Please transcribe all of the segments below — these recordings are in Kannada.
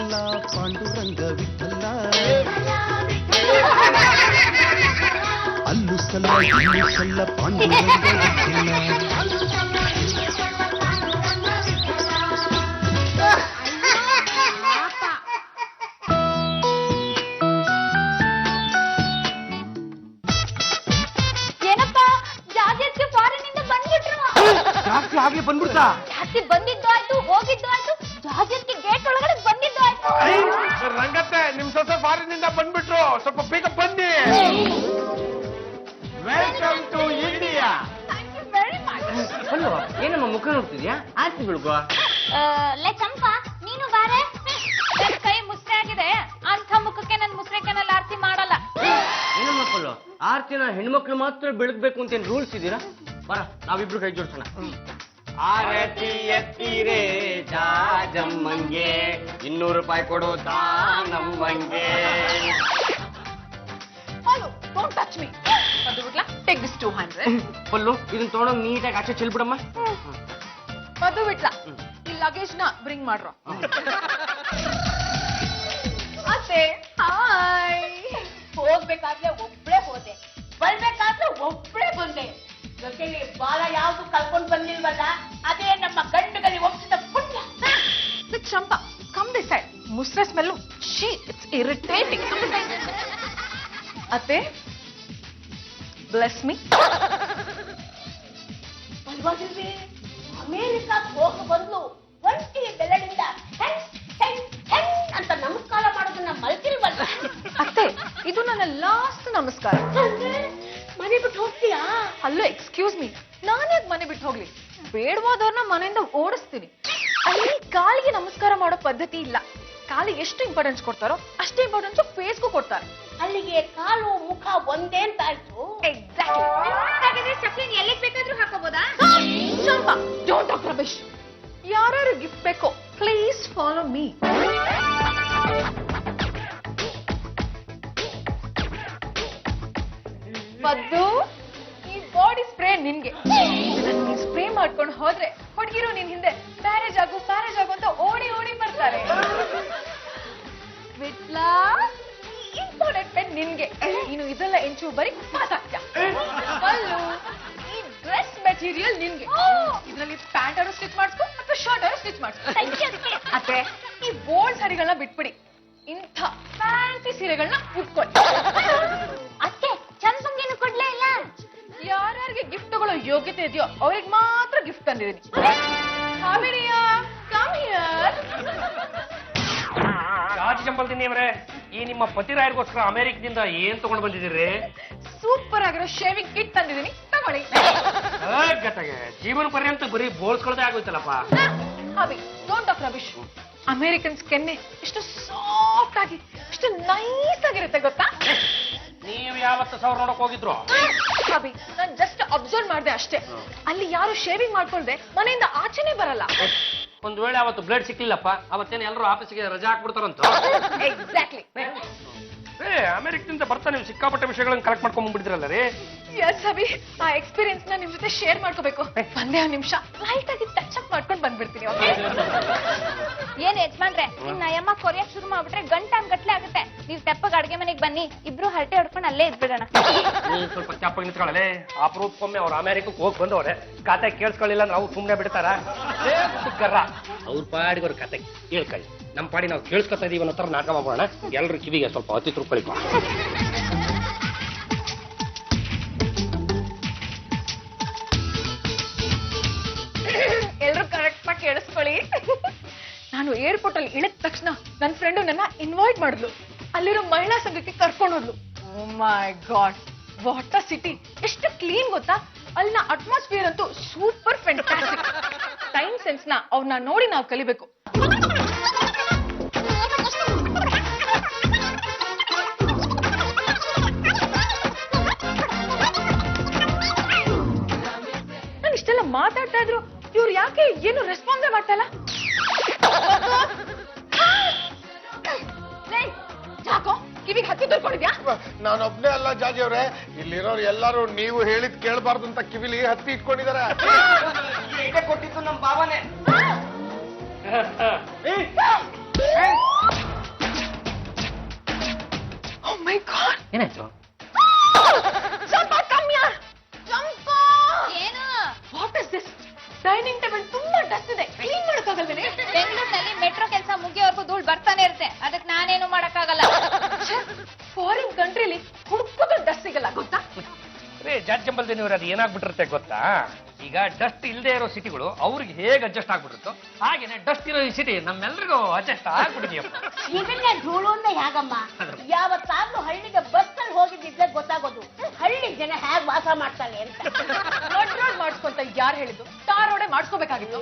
ವಿಠಲ ಪಾಂಡುರಂಗ ವಿಠಲ ಅಲ್ಲು ಸಲ್ಲ ಇಲ್ಲು ಸಲ್ಲ ಪಾಂಡುರಂಗ ವಿಠಲ. ಹಾಗೆ ಬಂದ್ಬಿಡ್ತಾ ಜಾಸ್ತಿ ಬಂದಿದ್ದು ಆಯ್ತು ಹೋಗಿದ್ದು ಆಯ್ತು ಜಾಗಕ್ಕೆ ಗೇಟ್ ಒಳಗಡೆ ಬಂದಿದ್ದು ಆಯ್ತು. ರಂಗತ್ತೆ ನಿಮ್ ಸ್ವಲ್ಪ ಫಾರಿನಿಂದ ಬಂದ್ಬಿಟ್ರು, ಸ್ವಲ್ಪ ಬೇಗ ಬನ್ನಿ. Welcome to India. ಏನಮ್ಮ ಮುಖ ನೋಡ್ತಿದ್ಯಾ? ಆರ್ತಿ ಬಿಡ್ಕೋ. ಲೇ ಚಂಪಾ ನೀನು ಬಾರೆ. ನನ್ ಕೈ ಮುಸ್ರೆ ಆಗಿದೆ, ಅಂಥ ಮುಖಕ್ಕೆ ನನ್ ಮುಸ್ರೆಕನಲ್ಲಿ ಆರ್ತಿ ಮಾಡಲ್ಲ. ಏನಮ್ಮ ಪಲ್ಲು, ಆರ್ತಿನ ಹೆಣ್ಮಕ್ಳು ಮಾತ್ರ ಬೆಳಗ್ಬೇಕು ಅಂತ ಏನ್ ರೂಲ್ಸ್ ಇದೀರಾ? ಬರ ನಾವಿಬ್ರು ಕೈ ಜೋಡ್ಸೋಣ. ಆರತಿ ಎತ್ತಿರೇ ಜಾಜಮ್ಮಂಗೆ 200 ರೂಪಾಯಿ ಕೊಡು ನಮ್ಮಂಗೆ. Don't touch me. Madhu Vitla, take this 200. ಪಲ್ಲು ಇದನ್ನ ತಗೊಂಡೋಗಿ ನೀಟಾಗಿ ಆಚೆ ಚೆಲ್ಬಿಡಮ್ಮ. Madhu Vitla, ಈ ಲಗೇಜ್ ನ ಬ್ರಿಂಗ್ ಮಾಡ್ರೋ. ಅತ್ತೆ ಹಾಯ್. ಹೋಗ್ಬೇಕಾದ್ರೆ ಒಬ್ಳೆ ಹೋದೆ, ಬರ್ಬೇಕಾದ್ರೆ ಒಬ್ಳೆ ಬಂದೆ. ಜೊತೆಲಿ ಬಾಲ ಯಾವ್ದು ಕಲ್ಕೊಂಡ್ ಬಂದಿಲ್ವಲ್ಲ, ಅದೇ ನಮ್ಮ ಗಂಡುಗಲಿ ಒಪ್ಪಿದ ಪುಣ್ಯ. Champa come this side. ಮುಸ್ರೆ ಸ್ಮೆಲ್ಲು ಶೀ ಇಟ್ಸ್ ಇರಿಟೇಟಿಂಗ್. ಅತ್ತೆ ಬ್ಲೆಸ್ ಮೀ. ಪರವಾಗಿಲ್ವೇ, ಅಮೇರಿಕಾಕ್ ಹೋಗಿ ಬಂದು ಒಂಟಿ ಬೆಲೆಯಿಂದ ಅಂತ ನಮಸ್ಕಾರ ಮಾಡೋದನ್ನ ಮಲ್ತಿಲ್ವಲ್ಲ. ಅತ್ತೆ ಇದು ನನ್ನ ಲಾಸ್ಟ್ ನಮಸ್ಕಾರ. ಮನೆ ಬಿಟ್ಟು ಹೋಗ್ತೀಯಾ? ಅಲ್ಲೋ ಎಕ್ಸ್ಕ್ಯೂಸ್ ಮೀ, ನಾನ್ಯಾಕೆ ಮನೆ ಬಿಟ್ಟು ಹೋಗ್ಲಿ? ಬೇಡವಾದವ್ರನ್ನ ಮನೆಯಿಂದ ಓಡಿಸ್ತೀನಿ. ಅಲ್ಲಿ ಕಾಲಿಗೆ ನಮಸ್ಕಾರ ಮಾಡೋ ಪದ್ಧತಿ ಇಲ್ಲ. ಕಾಲಿಗೆ ಎಷ್ಟು ಇಂಪಾರ್ಟೆನ್ಸ್ ಕೊಡ್ತಾರೋ ಅಷ್ಟೇ ಇಂಪಾರ್ಟೆನ್ಸ್ ಫೇಸ್ಗೂ ಕೊಡ್ತಾರೆ. ಅಲ್ಲಿಗೆ ಕಾಲು ಮುಖ ಒಂದೇ ಅಂತ ಆಯ್ತು. ಎಕ್ಸಾಕ್ಟ್ಲಿ. ಹಾಗಾದ್ರೆ ಚಕ್ಲಿನ ಎಲ್ಲಿಗೆ ಬೇಕಾದ್ರೂ ಹಾಕೋಬೋದಾ? ಚಂಪಾ ಡೋಂಟ್ ಟಾಕ್ ರಬಿಶ್. ಯಾರ್ಯಾರು ಗಿಫ್ಟ್ ಬೇಕೋ ಪ್ಲೀಸ್ ಫಾಲೋ ಮೀ. ಪದ್ದು, ಈ ಬಾಡಿ ಸ್ಪ್ರೇ ನಿನ್ಗೆ. ನೀನ್ ಸ್ಪ್ರೇ ಮಾಡ್ಕೊಂಡು ಹೋದ್ರೆ ಹುಡುಗಿರು ನಿನ್ ಹಿಂದೆ ಮ್ಯಾರೇಜ್ ಆಗು ಅಂತ ಓಡಿ ಓಡಿ ಬರ್ತಾರೆ. ವಿಟ್ಲಾ, ಇಂಪಾರ್ಟೆಂಟ್ ಪೆನ್ ನಿನ್ಗೆ. ನೀನು ಇದೆಲ್ಲ ಎಂಚು ಬರೀ ಮಾತಾಡ್ತೀಯ. ಪಲ್ಲು, ಈ ಡ್ರೆಸ್ ಮೆಟೀರಿಯಲ್ ನಿನ್ಗೆ. ಇದ್ರಲ್ಲಿ ಪ್ಯಾಂಟ್ ಅವರು ಸ್ಟಿಚ್ ಮಾಡಿಸ್ಕೊ ಅಥವಾ ಶರ್ಟ್ ಅವರು ಸ್ಟಿಚ್ ಮಾಡಿಸ್ಕೊ. ಅತ್ತೆ ಈ ಬೋಲ್ಡ್ ಸಾರಿಗಳನ್ನ ಬಿಟ್ಬಿಡಿ, ಇಂಥ ಫ್ಯಾನ್ಸಿ ಸೀರೆಗಳನ್ನ ಉಟ್ಕೊಳ್ಳಿ. ಅತ್ತೆ ಚಂದಂಗೇನು ಕೊಡ್ಲೇ ಇಲ್ಲ. ಯಾರ್ಯಾರಿಗೆ ಗಿಫ್ಟ್ ತಗೊಳ್ಳೋ ಯೋಗ್ಯತೆ ಇದೆಯೋ ಅವ್ರಿಗೆ ಮಾತ್ರ ಗಿಫ್ಟ್ ತಂದಿದ್ದೀನಿ. ರಾಜ ಚಂಪಲ್ದಿನಿ ಅವರೇ, ಈ ನಿಮ್ಮ ಪತಿರಾಯರಿಗೋಸ್ಕರ ಅಮೆರಿಕದಿಂದ ಏನ್ ತಗೊಂಡು ಬಂದಿದ್ದೀರಿ? ಸೂಪರ್ ಆಗಿರೋ ಶೇವಿಂಗ್ ಕಿಟ್ ತಂದಿದ್ದೀನಿ, ತಗೊಳ್ಳಿ. ಗತೆಗೆ ಜೀವನ ಪರ್ಯಂತ ಬರೀ ಬೋಳ್ಸ್ಕೊಳ್ಳೋದೇ ಆಗೋಯ್ತಲ್ಲಪ್ಪ. Abhi don't talk rubbish. American ಸ್ಕೆನ್ನೆ ಎಷ್ಟು ಸಾಫ್ಟ್ ಆಗಿ ಎಷ್ಟು ನೈಸ್ ಆಗಿರುತ್ತೆ ಗೊತ್ತಾ? ನೀವು ಯಾವತ್ತು ಸೌರ್ ನೋಡಕ್ ಹೋಗಿದ್ರು? ಅಭಿ ನಾನ್ ಜಸ್ಟ್ ಅಬ್ಸರ್ವ್ ಮಾಡಿದೆ ಅಷ್ಟೇ. ಅಲ್ಲಿ ಯಾರು ಶೇವಿಂಗ್ ಮಾಡ್ಕೊಳ್ದೆ ಮನೆಯಿಂದ ಆಚೆನೆ ಬರಲ್ಲ. ಒಂದ್ ವೇಳೆ ಅವತ್ತು ಬ್ಲಡ್ ಸಿಕ್ಲಿಲ್ಲಪ್ಪ, ಅವತ್ತೇನು ಎಲ್ಲರೂ ಆಫೀಸ್ಗೆ ರಜಾ ಹಾಕ್ಬಿಡ್ತಾರಂತ. ಎಕ್ಸಾಕ್ಟ್ಲಿ. ಅಮೆರಿಕದಿಂದ ಬರ್ತಾ ನೀವು ಸಿಕ್ಕಾಪಟ್ಟೆ ವಿಷಯಗಳನ್ನ ಕಲೆಕ್ಟ್ ಮಾಡ್ಕೊಂಡ್ ಬಂದ್ಬಿಡ್ತೀರಲ್ಲ ರೀ. ಎಸ್ ಅಭಿ, ಆ ಎಕ್ಸ್ಪೀರಿಯನ್ಸ್ ನ ನಿಮ್ ಜೊತೆ ಶೇರ್ ಮಾಡ್ಕೋಬೇಕು. ಒಂದೇ ಒಂದ್ ನಿಮಿಷ ಲೈಟ್ ಆಗಿ ಟಚ್ ಅಪ್ ಮಾಡ್ಕೊಂಡು ಬಂದ್ಬಿಡ್ತೀನಿ. ಏನ್ ಯಜಮಾನ್ರೆ, ಇನ್ನ ಅಯ್ಯಮ್ಮ ಕೊರಿಯಕ್ ಶುರು ಮಾಡ್ಬಿಟ್ರೆ ಗಂಟೆ ಆಗುತ್ತೆ. ನೀವ್ ತೆಪ್ಪಗ್ ಅಡ್ಗೆ ಮನೆಗ್ ಬನ್ನಿ, ಇಬ್ರು ಹರಟೆ ಹೊಡ್ಕೊಂಡು ಅಲ್ಲೇ ಇದ್ಬಿಡೋಣ. ಸ್ವಲ್ಪ ತೆಪ್ಪಗೆ ನಿಂತ್ಕೊಳ್ಳಲೆ. ಅಪರೂಪಕ್ಕೊಮ್ಮೆ ಅವ್ರು ಅಮೆರಿಕಕ್ಕೆ ಹೋಗಿ ಬಂದವ್ರೆ, ಕತೆ ಕೇಳಿಸ್ಕೊಳ್ಳಿಲ್ಲ ನಾವು ಸುಮ್ನೆ ಬಿಡ್ತಾರ? ಅವ್ರ ಪಾಡಿಗೆ ಅವ್ರ ಕತೆ ಕೇಳ್ಕೊಳ್ಳಿ, ನಮ್ಮ ಪಾಡಿ ನಾವು ಕೇಳಿಸ್ಕೊತಾ ಇದೀವಿ ಅನ್ನೋ ತರ ನಾಟಕ ಮಾಡೋಣ. ಎಲ್ರು ಕಿವಿಗೆ ಸ್ವಲ್ಪ ಅತಿ ತುರ್ಕೊಳ್ಳಿ. ಎಲ್ರು ಕರೆಕ್ಟ್ ಆಗಿ ಕೇಳಿಸ್ಕೊಳ್ಳಿ. ನಾನು ಏರ್ಪೋರ್ಟ್ ಅಲ್ಲಿ ಇಳಿದ ತಕ್ಷಣ ನನ್ನ ಫ್ರೆಂಡು ನನ್ನ ಇನ್ವೈಟ್ ಮಾಡಿದ್ಲು. ಅಲ್ಲಿರೋ ಮಹಿಳಾ ಸಂಘಕ್ಕೆ ಕರ್ಕೊಂಡು ಹೋದ್ಲು. ಓ ಮೈ ಗಾಡ್, ವಾಟ್ ಅ ಸಿಟಿ! ಎಷ್ಟು ಕ್ಲೀನ್ ಗೊತ್ತಾ? ಅಲ್ಲಿನ ಅಟ್ಮಾಸ್ಫಿಯರ್ ಅಂತೂ ಸೂಪರ್ ಫ್ಯಾಂಟಾಸ್ಟಿಕ್. ಟೈಮ್ ಸೆನ್ಸ್ ನ ಅವ್ರನ್ನ ನೋಡಿ ನಾವು ಕಲಿಬೇಕು. ನಾನು ಇಷ್ಟೆಲ್ಲ ಮಾತಾಡ್ತಾ ಇದ್ರು ಇವ್ರು ಯಾಕೆ ಏನು ರೆಸ್ಪಾನ್ಸೇ ಮಾಡ್ತಾ ಇಲ್ಲ? ಯಾಕೋ ಕಿವಿಗೆ ಹತ್ತಿ ತಿಳ್ಕೊಂಡಿದ್ಯಾ? ನಾನೊಬ್ನೇ ಅಲ್ಲ ಜಾಜಿ ಅವ್ರೆ, ಇಲ್ಲಿರೋರು ಎಲ್ಲರೂ ನೀವು ಹೇಳಿದ್ ಕೇಳಬಾರ್ದು ಅಂತ ಕಿವಿಲಿ ಹತ್ತಿ ಇಟ್ಕೊಂಡಿದ್ದಾರೆ. ಕೊಟ್ಟಿದ್ದು ನಮ್ ಭಾವನೆ. ಏನಾಯ್ತು? ಸ್ವಲ್ಪ ಕಮ್ಮಿ ಚಂಪಾ ಏನು what is this dining table ತುಂಬಾ ಡಸ್ಟ್ ಇದೆ ಕ್ಲೀನ್ ಮಾಡಕ್ಕಾಗಲ್ವೇನೆ ಬೆಂಗಳೂರಿನಲ್ಲಿ ಮೆಟ್ರೋ ಕೆಲಸ ಮುಗಿಯೋವರೆಗೂ ಧೂಳು ಬರ್ತಾನೆ ಇರುತ್ತೆ ಅದಕ್ಕೆ ನಾನೇನು ಮಾಡಕ್ಕಾಗಲ್ಲ ಫಾರಿನ್ ಕಂಟ್ರಿಲಿ ಹುಡುಕುದು ಡಸ್ಟ್ ಸಿಗಲ್ಲ ಗೊತ್ತಾ ರೇ ಜಾರ್ಜ್ ಜಂಬಲ್ದೇನಿವ್ರೆ ಅದು ಏನಾಗ್ಬಿಟ್ಟಿರುತ್ತೆ ಗೊತ್ತಾ? ಈಗ ಡಸ್ಟ್ ಇಲ್ಲದೆ ಇರೋ ಸಿಟಿಗಳು ಅವ್ರಿಗೆ ಹೇಗೆ ಅಡ್ಜಸ್ಟ್ ಆಗ್ಬಿಟ್ಟಿರುತ್ತೋ ಹಾಗೇನೆ ಡಸ್ಟ್ ಇರೋ ಈ ಸಿಟಿ ನಮ್ಮೆಲ್ರಿಗೂ ಅಡ್ಜಸ್ಟ್ ಆಗ್ಬಿಟ್ಟಿದೆಯಪ್ಪ. ಇದನ್ನೇ ಧೂಳು ಅಂತ ಹೇಗಮ್ಮ ಯಾವತ್ತಾದ್ರೂ ಹಳ್ಳಿಗೆ ಬಸ್ಸಲ್ಲಿ ಹೋಗಿದ್ದಿದ್ರೆ ಗೊತ್ತಾಗೋದು ಹಳ್ಳಿ ಜನ ಹೇಗ್ ವಾಸ ಮಾಡ್ತಾರೆ ಅಂತ. ರೋಡ್ ಮಾಡಿಸ್ಕೊಂತ ಯಾರು ಹೇಳಿದ್ದು ಟಾರ್ ರೋಡೆ ಮಾಡಿಸ್ಕೋಬೇಕಾಗಿತ್ತು.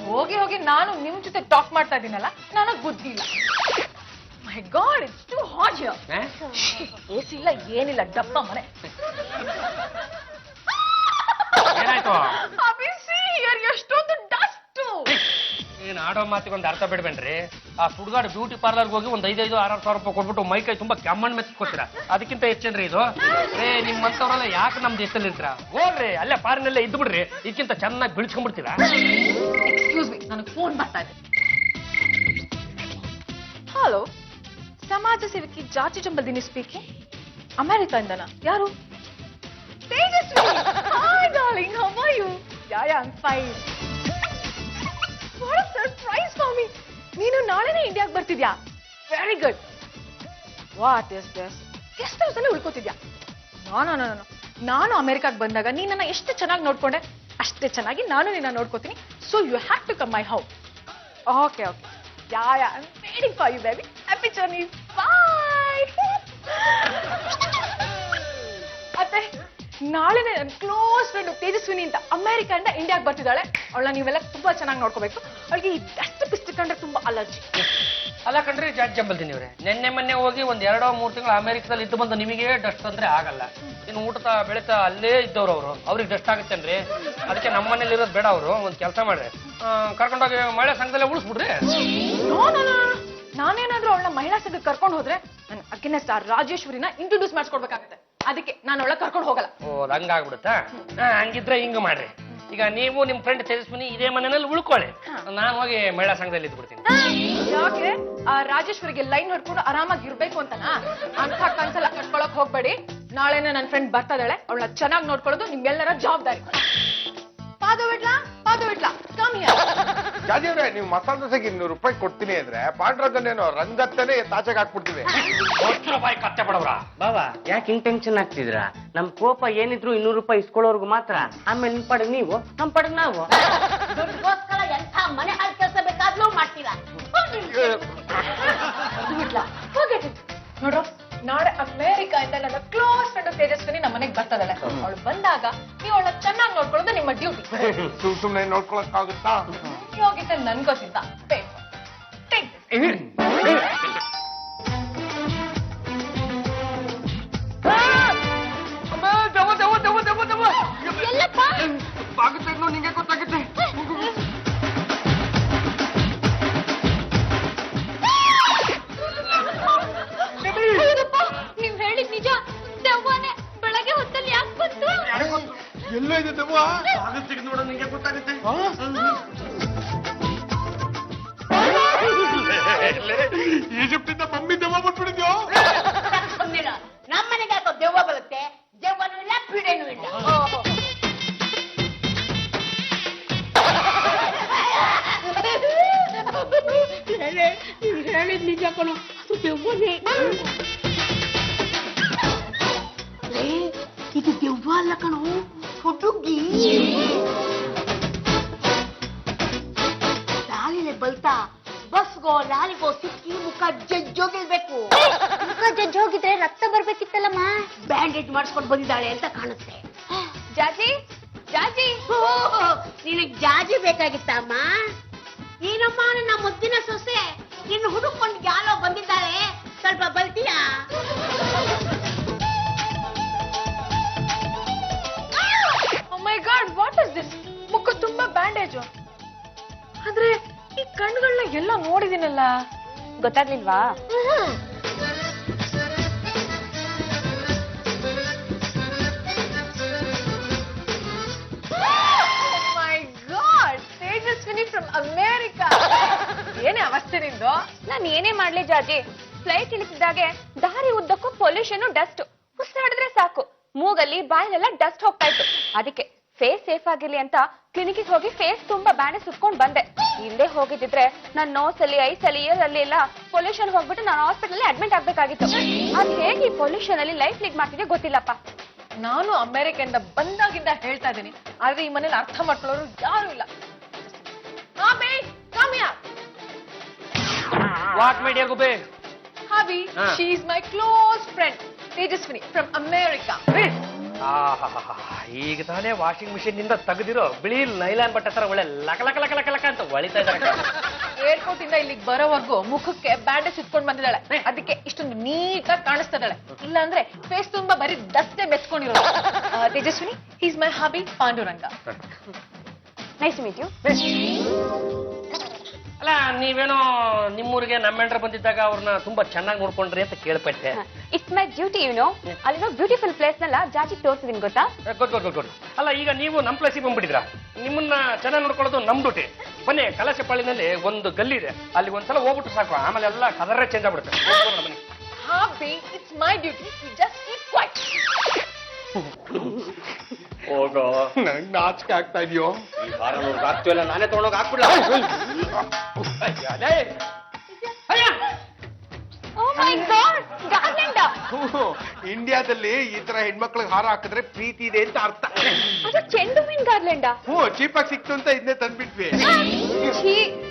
ಹೋಗಿ ಹೋಗಿ ನಾನು ನಿಮ್ ಜೊತೆ ಟಾಕ್ ಮಾಡ್ತಾ ಇದೀನಲ್ಲ ನನಗ್ ಬುದ್ಧಿ ಇಲ್ಲ. My god it's too hot here. AC ಇಲ್ಲ ಏನಿಲ್ಲ ಡಬ್ಬ ಮನೆ. ಏನಾಯ್ತು? ಅಭಿಸಿ ಹಿಯರ್ ಎಷ್ಟೊಂದು ಡಸ್ಟ್. ಏನ್ ಆಡೋ ಮಾತಿಗೊಂದು ಅರ್ಥ ಬಿಡ್ಬೇಡ್ರಿ. ಆ ಸುಡ್ಗಾಡ್ ಬ್ಯೂಟಿ ಪಾರ್ಲರ್ಗೆ ಹೋಗಿ ಒಂದ್ 5,000-6,000 ರೂಪಾಯಿ ಕೊಟ್ಬಿಟ್ಟು ಮೈ ಕೈ ತುಂಬಾ ಕೆಮ್ಮಣ್ಣ್ ಮೆತ್ಕೊತೀರಾ. ಅದಕ್ಕಿಂತ ಹೆಚ್ಚೇನ್ರಿ ಇದು? ನಿಮ್ಮಂತವ್ರೆಲ್ಲ ಯಾಕೆ ನಮ್ ದೇಶದಲ್ಲಿ ಇರ್ತೀರಾ? ಹೋಗ್ರಿ ಅಲ್ಲೇ ಪಾರಿನಲ್ಲೇ ಇದ್ದು ಬಿಡ್ರಿ. ಇದಕ್ಕಿಂತ ಚೆನ್ನಾಗಿ ಬಿಳಿಸ್ಕೊಂಡ್ಬಿಡ್ತೀರಾ. ಎಕ್ಸ್ಕ್ಯೂಸ್ ಮೀ ನನಗೆ ಫೋನ್ ಬರ್ತಾ ಇದೆ. ಹಲೋ ಸಮಾಜ ಸೇವಕಿ ಜಾರ್ಜ್ ಜಂಬಲ್ದಿನಿ ಸ್ಪೀಕಿಂಗ್. ಅಮೆರಿಕದಿಂದನಾ? ಯಾರು? Tejaswi. Hi darling, how are you? Yeah I am fine. What a surprise for me. ನೀನು ನಾಳೆನೇ ಇಂಡಿಯಾಗೆ ಬರ್ತಿದ್ಯಾ? Very good. What is this? Guest house ಅಲ್ಲಿ ಉಳ್ಕೋತಿದ್ಯಾ? ನಾನು ಅಮೆರಿಕಾಗೆ ಬಂದಾಗ ನೀ ನನ್ನ ಎಷ್ಟು ಚೆನ್ನಾಗಿ ನೋಡ್ಕೊಂಡೆ ಅಷ್ಟೇ ಚೆನ್ನಾಗಿ ನಾನು ನಿನ್ನ ನೋಡ್ಕೋತೀನಿ. So you have to come my house. Okay okay. Yeah I am waiting for you baby. Happy journey. Bye. ಅತ್ತೆ ನಾಳೆ ನನ್ನ ಕ್ಲೋಸ್ ಫ್ರೆಂಡ್ ತೇಜಸ್ವಿನಿ ಅಂತ ಅಮೆರಿಕದಿಂದ ಇಂಡಿಯಾಗೆ ಬರ್ತಿದ್ದಾಳೆ. ಅವಳನ್ನ ನೀವೆಲ್ಲ ತುಂಬಾ ಚೆನ್ನಾಗಿ ನೋಡ್ಕೋಬೇಕು. ಅವಳಿಗೆ ಈ ಡಸ್ಟ್ ಪಿಸ್ಟ್ ಕಂಡ್ರೆ ತುಂಬಾ ಅಲರ್ಜಿ. ಅಲ್ಲ ಕಣ್ರಿ ಜಾರ್ಜ್ ಜಂಬಲ್ದಿನಿವ್ರೆ, ನಿನ್ನೆ ಮೊನ್ನೆ ಹೋಗಿ ಒಂದ್ 2-3 ತಿಂಗಳು ಅಮೆರಿಕದಲ್ಲಿ ಇದ್ದು ಬಂದು ನಿಮಗೆ ಡಸ್ಟ್ ಅಂದ್ರೆ ಆಗಲ್ಲ. ಇನ್ನು ಊಟತಾ ಬೆಳೀತಾ ಅಲ್ಲೇ ಇದ್ದವ್ರು ಅವ್ರಿಗೆ ಡಸ್ಟ್ ಆಗುತ್ತೇನ್ರಿ? ಅದಕ್ಕೆ ನಮ್ಮ ಮನೇಲಿ ಇರೋದು ಬೇಡ. ಅವರು ಒಂದ್ ಕೆಲಸ ಮಾಡ್ರಿ, ಕರ್ಕೊಂಡೋಗಿ ಮಹಿಳಾ ಸಂಘದಲ್ಲೇ ಉಳಿಸ್ಬಿಡ್ರಿ. ನಾನೇನಾದ್ರೂ ಅವಳನ್ನ ಮಹಿಳಾ ಸಂಘಕ್ಕೆ ಕರ್ಕೊಂಡು ಹೋದ್ರೆ ನನ್ನ ಅಗೇನೆಸ್ಟ್ ಆ ರಾಜೇಶ್ವರಿನ ಇಂಟ್ರೊಡ್ಯೂಸ್ ಮಾಡಿಸ್ಕೊಡ್ಬೇಕಾಗತ್ತೆ. ಅದಕ್ಕೆ ನಾನು ಅವಳ ಕರ್ಕೊಂಡು ಹೋಗಲ್ಲ. ಓ ಹಂಗಾಗ್ಬಿಡುತ್ತಾ? ಹಂಗಿದ್ರೆ ಹಿಂಗ ಮಾಡ್ರಿ. ಈಗ ನೀವು ನಿಮ್ ಫ್ರೆಂಡ್ ತೇಜಸ್ವಿನಿ ಇದೇ ಮನೆಯಲ್ಲಿ ಉಳ್ಕೊಳ್ಳಿ, ನಾನು ಹೋಗಿ ಮಹಿಳಾ ಸಂಘದಲ್ಲಿ ಇದ್ಬಿಡ್ತೀನಿ. ಯಾಕೆ ಆ ರಾಜೇಶ್ವರಿಗೆ ಲೈನ್ ಹೊಡ್ಕೊಂಡು ಆರಾಮಾಗಿ ಇರ್ಬೇಕು ಅಂತನಾ? ಅಂತ ಕನ್ಸಲ್ಲ ಕಟ್ಕೊಳಕ್ ಹೋಗ್ಬೇಡಿ. ನಾಳೆನೇ ನನ್ನ ಫ್ರೆಂಡ್ ಬರ್ತಾಳೆ. ಅವಳನ್ನ ಚೆನ್ನಾಗಿ ನೋಡ್ಕೊಳ್ಳೋದು ನಿಮ್ಗೆಲ್ಲರ ಜವಾಬ್ದಾರಿ. ಪಾದ ಬಿಡ್ಲಾ ಕಮ್ ಹಿಯರ್. ಜಾಜಿಯವ್ರೆ, ನೀವು ಮಸಾಲೆ ದೋಸೆಗೆ 200 ರೂಪಾಯಿ ಕೊಡ್ತೀನಿ ಅಂದ್ರೆ ಪಾಂಡ್ರಂಗನೇನೋ ರಂಗತ್ತನೇ ತಾಚೆಗೆ ಹಾಕ್ಬಿಡ್ತೀವಿ. ರೂಪಾಯಿ ಕತ್ತೆ ಬಡವ್ರ. ಬಾಬಾ ಯಾಕೆ ಹಿಂಗ್ ಟೆನ್ಷನ್ ಆಗ್ತಿದ್ರಾ? ನಮ್ ಕೋಪ ಏನಿದ್ರು 200 ರೂಪಾಯಿ ಇಸ್ಕೊಳ್ಳೋರ್ಗು ಮಾತ್ರ. ಆಮೇಲೆ ನಿಮ್ ಪಡೆಗ್ ನೀವು, ನಮ್ ಪಡೆಗ್ ನಾವು. ದುಡ್ಡುಗೋಸ್ಕರ ಎಂಥ ಮನೆ ಹಾಳು ಕೆಲಸ ಬೇಕಾದ್ರೂ ಮಾಡ್ತೀರಾ? ನೋಡ್ರು, ನಾಳೆ ಅಮೆರಿಕದಿಂದ ನನ್ನ ಕ್ಲೋಸ್ ಫ್ರೆಂಡ್ ತೇಜಸ್ವಿನಿ ನಮ್ಮ ಮನೆಗೆ ಬರ್ತಾಳೆ. ಅವಳು ಬಂದಾಗ ನೀವು ಅವಳನ್ನ ಚೆನ್ನಾಗಿ ನೋಡ್ಕೊಳ್ಳೋದು ನಿಮ್ಮ ಡ್ಯೂಟಿ. ಸುಮ್ನೆ ನೋಡ್ಕೊಳಕ್ಕಾಗುತ್ತಾ? ಯೋಗಿತೆ ನನ್ ಗೊತ್ತಿದ್ದ. ನಿಂಗೆ ಗೊತ್ತಾಗುತ್ತೆ. ನೀವ್ ಹೇಳಿದ್ ನಿಜ. ದೆವ್ವನೇ ಬೆಳಗ್ಗೆ ಹೊತ್ತಲ್ಲಿ ಯಾಕೆ ಬಂತು? ಎಲ್ಲ ಇದೆ ದೆವ್ವ? ನೋಡ ನಿಂಗೆ ಗೊತ್ತಾಗುತ್ತೆ. ಈಜಿಪ್ಟಿಂದ ಮಮ್ಮಿ ದೆವ್ವ ಬಂದ್ಬಿಡಿದ್ಯೋ? ನಮ್ಮ ಮನೆಗೆ ಯಾಕೋ ದೆವ್ವ ಬರುತ್ತೆ? ದೆವ್ವನೂ ಇಲ್ಲ ಪೀಡೆನೂ ಇಲ್ಲ. ಹೇಳಿದ್ ನಿಜ ಕಣೋ, ದೆವ್ವನೇ. ಇದು ದೆವ್ವ ಅಲ್ಲ ಕಣೋ, ಹುಡುಗಿ. ಲಾಲಿಲೆ ಬಲ್ತಾ ಬಸ್ಗೋ ಲಾಲಿಗೋ ಸಿಕ್ಕಿ ಮುಖ ಜಜ್ಜೋಗಿರ್ಬೇಕು. ಮುಖ ಜಜ್ಜೋಗಿದ್ರೆ ರಕ್ತ ಬರ್ಬೇಕಿತ್ತಲ್ಲಮ್ಮ. ಬ್ಯಾಂಡೇಜ್ ಮಾಡಿಸ್ಕೊಂಡು ಬಂದಿದ್ದಾಳೆ ಅಂತ ಕಾಣುತ್ತೆ. ಜಾಜಿ ಜಾಜಿ ನಿನಗ್ ಜಾಜಿ ಬೇಕಾಗಿತ್ತಮ್ಮ? ಏನಮ್ಮ ನನ್ನ ಮುದ್ದಿನ ಸೊಸೆ, ನಿನ್ನ ಹುಡುಕೊಂಡು ಯಾರೋ ಬಂದಿದ್ದಾಳೆ, ಸ್ವಲ್ಪ ಬಲ್ತೀಯಾ? Oh my God, what is this? ಮುಖ ತುಂಬಾ ಬ್ಯಾಂಡೇಜು. ಆದ್ರೆ ಈ ಕಣ್ಗಳನ್ನ ಎಲ್ಲ ನೋಡಿದಿನಲ್ಲ, ಗೊತ್ತಾಗ್ಲಿಲ್ವಾ? ಮೈ ಗಾಡ್, ತೇಜಸ್ವಿನಿ ಫ್ರಮ್ ಅಮೇರಿಕಾ. ಏನೇ ಅವಸ್ಥೆ ನಿಂದು? ನಾನ್ ಏನೇ ಮಾಡ್ಲಿ ಜಾಜಿ, ಫ್ಲೈಟ್ ಇಳಿಸಿದಾಗೆ ದಾರಿ ಉದ್ದಕ್ಕೂ ಪೊಲ್ಯೂಷನ್ ಡಸ್ಟ್ ಉಸಿರಾಡಿದ್ರೆ ಸಾಕು ಮೂಗಲ್ಲಿ ಬಾಯಲ್ಲೆಲ್ಲ ಡಸ್ಟ್ ಹೋಗ್ತಾ ಇತ್ತು. ಅದಕ್ಕೆ ಫೇಸ್ ಸೇಫ್ ಆಗಿರ್ಲಿ ಅಂತ ಕ್ಲಿನಿಕ್ ಹೋಗಿ ಫೇಸ್ ತುಂಬಾ ಬ್ಯಾಂಡೇಜ್ ಸುತ್ಕೊಂಡ್ ಬಂದೆ. ಇಲ್ಲೇ ಹೋಗಿದ್ರೆ ನನ್ನ ನೋಸ್ ಅಲ್ಲಿ ಐಸ್ ಅಲ್ಲಿ ಇಯರ್ ಅಲ್ಲಿ ಎಲ್ಲ ಪೊಲ್ಯೂಷನ್ ಹೋಗ್ಬಿಟ್ಟು ನಾನು ಹಾಸ್ಪಿಟಲ್ ಅಡ್ಮಿಟ್ ಆಗ್ಬೇಕಾಗಿತ್ತು. ಅದ್ ಹೇಗೆ ಈ ಪೊಲ್ಯೂಷನ್ ಅಲ್ಲಿ ಲೈಫ್ ಲೀಡ್ ಮಾಡ್ತಿದೆ ಗೊತ್ತಿಲ್ಲಪ್ಪ. ನಾನು ಅಮೆರಿಕೆಯಿಂದ ಬಂದಾಗಿಂದ ಹೇಳ್ತಾ ಇದ್ದೀನಿ, ಆದ್ರೆ ಈ ಮನೇಲಿ ಅರ್ಥ ಮಾಡ್ಕೊಳ್ಳೋರು ಯಾರು ಇಲ್ಲ. ವಾಟ್ ಮೈ ಡಿಯರ್ ಗುಬ್ಬೆ? Habi, she is my close friend, Tejaswini from America. ಈಗ ತಾನೇ ವಾಷಿಂಗ್ ಮಿಷಿನ್ ನಿಂದ ತೆಗೆದಿರೋ ಬಿಳಿ ನೈಲಾನ್ ಬಟ್ಟೆ ತರ ಒಳ್ಳೆ ಲಕ ಲಕ ಲಕ ಲಕ ಲಕ ಅಂತ ಹೊಳಿತಾ ಇದ್ದಾರೆ. ಏರ್ಪೋರ್ಟ್ ಇಂದ ಇಲ್ಲಿಗೆ ಬರೋವರೆಗೂ ಮುಖಕ್ಕೆ ಬ್ಯಾಂಡೇಜ್ ಸುತ್ಕೊಂಡ್ ಬಂದಿದ್ದಾಳೆ, ಅದಕ್ಕೆ ಇಷ್ಟೊಂದು ನೀಟಾಗಿ ಕಾಣಿಸ್ತಾ ಇದ್ದಾಳೆ. ಇಲ್ಲ ಅಂದ್ರೆ ಫೇಸ್ ತುಂಬಾ ಬರೀ ಡಸ್ಟೇ ಮೆಚ್ಕೊಂಡಿರೋದು. Tejaswini, is my hubby Pandurang. Nice to meet you. ಅಲ್ಲ, ನೀವೇನೋ ನಿಮ್ಮೂರಿಗೆ ನಮ್ಮೆಂಡ್ರ ಬಂದಿದ್ದಾಗ ಅವ್ರನ್ನ ತುಂಬಾ ಚೆನ್ನಾಗಿ ನೋಡ್ಕೊಂಡ್ರಿ ಅಂತ ಕೇಳ್ಪಟ್ಟೆ. It's my duty, you know. ಅಲ್ಲಿರೋ ಬ್ಯೂಟಿಫುಲ್ ಪ್ಲೇಸ್ ನೆಲ್ಲ ಜಾಜಿ ತೋರಿಸಿದೀನಿ ಗೊತ್ತಾ? ಗೊತ್ತು. ಅಲ್ಲ, ಈಗ ನೀವು ನಮ್ ಪ್ಲೇಸಿಗೆ ಬಂದ್ಬಿಟ್ಟಿದ್ರ. ನಿಮ್ಮನ್ನ ಚೆನ್ನಾಗಿ ನೋಡ್ಕೊಳ್ಳೋದು ನಮ್ ಡ್ಯೂಟಿ. ಬನ್ನಿ, ಕಲಶಪಾಳಿನಲ್ಲಿ ಒಂದು ಗಲ್ಲಿ ಇದೆ, ಅಲ್ಲಿ ಒಂದ್ಸಲ ಹೋಗ್ಬಿಟ್ಟು ಸಾಕು, ಆಮೇಲೆ ಎಲ್ಲ ಕಲರೇ ಚೇಂಜ್ ಆಗ್ಬಿಡುತ್ತೆ. ಬನ್ನಿ. Happy, it's my duty. You just keep quiet. ಹೋಗೋ, ನಂಗೆ ನಾಚಿಕೆ ಆಗ್ತಾ ಇದೆಯೋ? ಈ ವಾರ ನೋಡ್ದು ಆಗ್ತೀವಲ್ಲ, ನಾನೇ ತಗೊಂಡೋಗಿ ಹಾಕ್ಬಿಡ್ಲ. Oh my God, Garland. ಇಂಡಿಯಾದಲ್ಲಿ ಈ ತರ ಹೆಣ್ಮಕ್ಳಿಗೆ ಹಾರ ಹಾಕಿದ್ರೆ ಪ್ರೀತಿ ಇದೆ ಅಂತ ಅರ್ಥ. ಅದು ಚೆಂಡು ಹೂವಿನ ಗಾರ್ಲೆಂಡ. ಚೀಪಾಗಿ ಸಿಕ್ತು ಅಂತ ಇದನ್ನೇ ತಂದ್ಬಿಟ್ವಿ.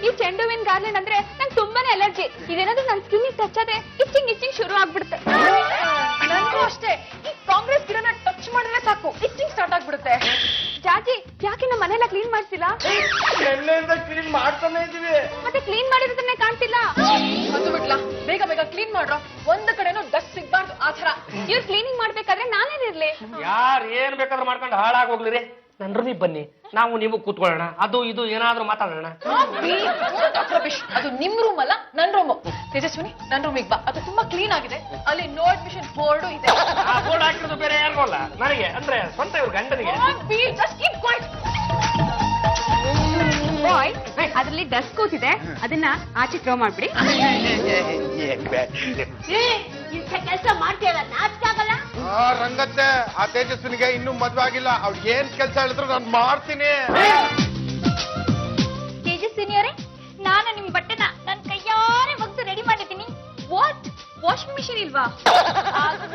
ಈ ಚೆಂಡು ಹೂವಿನ ಗಾರ್ಲೆಂಡ್ ಅಂದ್ರೆ ನಂಗೆ ತುಂಬಾನೇ ಅಲರ್ಜಿ. ಇದೇನಾದ್ರೂ ನನ್ನ ಸ್ಕಿನ್ ಟಚ್ ಆದ್ರೆ ಇಚ್ಚಿಂಗ್ ಶುರು ಆಗ್ಬಿಡುತ್ತೆ. ನನಗೂ ಅಷ್ಟೇ. ಈ ಕಾಂಗ್ರೆಸ್ ಗಿಡನ ಟಚ್ ಮಾಡಿದ್ರೆ ಸಾಕು ಇಚ್ಚಿಂಗ್ ಸ್ಟಾರ್ಟ್ ಆಗ್ಬಿಡುತ್ತೆ. ಜಾಜಿ, ಯಾಕೆ ನಮ್ಮ ಮನೆಯಲ್ಲ ಕ್ಲೀನ್ ಮಾಡ್ತಿಲ್ಲ? ಎಣ್ಣೆಯಿಂದ ಕ್ಲೀನ್ ಮಾಡ್ತಾನೆ ಇದೀವಿ. ಮತ್ತೆ ಕ್ಲೀನ್ ಮಾಡಿರೋದನ್ನೇ ಕಾಣ್ತಿಲ್ಲ. ಅದು ಬಿಡ್ಲಾ, ಬೇಗ ಬೇಗ ಕ್ಲೀನ್ ಮಾಡ್ರೋ. ಒಂದ್ ಕಡೆನೂ ಡಸ್ಟ್ ಸಿಗ್ಬಾರ್ದು ಆ ತರ. ಇವ್ರು ಕ್ಲೀನಿಂಗ್ ಮಾಡ್ಬೇಕಾದ್ರೆ ನಾನೇನಿರ್ಲಿ? ಯಾರು ಏನ್ ಬೇಕಾದ್ರೂ ಮಾಡ್ಕೊಂಡು ಹಾಳಾಗಿ ಹೋಗ್ಲಿರಿ. ನನ್ ರೂಮಿಗೆ ಬನ್ನಿ, ನಾವು ನೀವು ಕೂತ್ಕೊಳ್ಳೋಣ, ಅದು ಇದು ಏನಾದ್ರೂ ಮಾತಾಡೋಣ. ಅದು ನಿಮ್ ರೂಮ್ ಅಲ್ಲ, ನನ್ ರೂಮ್. ತೇಜಸ್ವಿನಿ, ನನ್ ರೂಮಿಗೆ ಬಾ, ಅದು ತುಂಬಾ ಕ್ಲೀನ್ ಆಗಿದೆ. ಅಲ್ಲಿ ನೋ ಅಡ್ಮಿಷನ್ ಬೋರ್ಡು ಇದೆ. ಆ ಬೋರ್ಡ್ ಹಾಕಿರೋದು ಬೇರೆ ಯಾರಿಗೂ ಅಲ್ಲ, ನನಗೆ, ಅಂದ್ರೆ ಸ್ವಂತ ಇವ್ರ ಗಂಡನಿಗೆ. ಬಾಯ್, ಅದ್ರಲ್ಲಿ ಡಸ್ಟ್ ಕೂತಿದೆ, ಅದನ್ನ ಆಚೆ ಥ್ರೋ ಮಾಡ್ಬಿಡಿ. ಇಂಥ ಕೆಲಸ ಮಾಡ್ತೀಯಲ್ಲ, ನಾಚಿಕೆ ಆಗಲ್ಲ? ರಂಗತ್ತೆ, ಆ ತೇಜಸ್ವಿನಿಗೆ ಇನ್ನೂ ಮದ್ವೆ ಆಗಿಲ್ಲ. ಅವ್ಳು ಏನ್ ಕೆಲಸ ಹೇಳಿದ್ರು ನಾನು ಮಾಡ್ತೀನಿ. ತೇಜಸ್ವಿನಿಯವರೇ, ನಾನು ನಿಮ್ ಬಟ್ಟೆನ ನನ್ ಕೈಯಾರೆ ಒಗ್ದು ರೆಡಿ ಮಾಡಿದ್ದೀನಿ. ವಾಟ್? ವಾಷಿಂಗ್ ಮಿಷಿನ್ ಇಲ್ವಾ?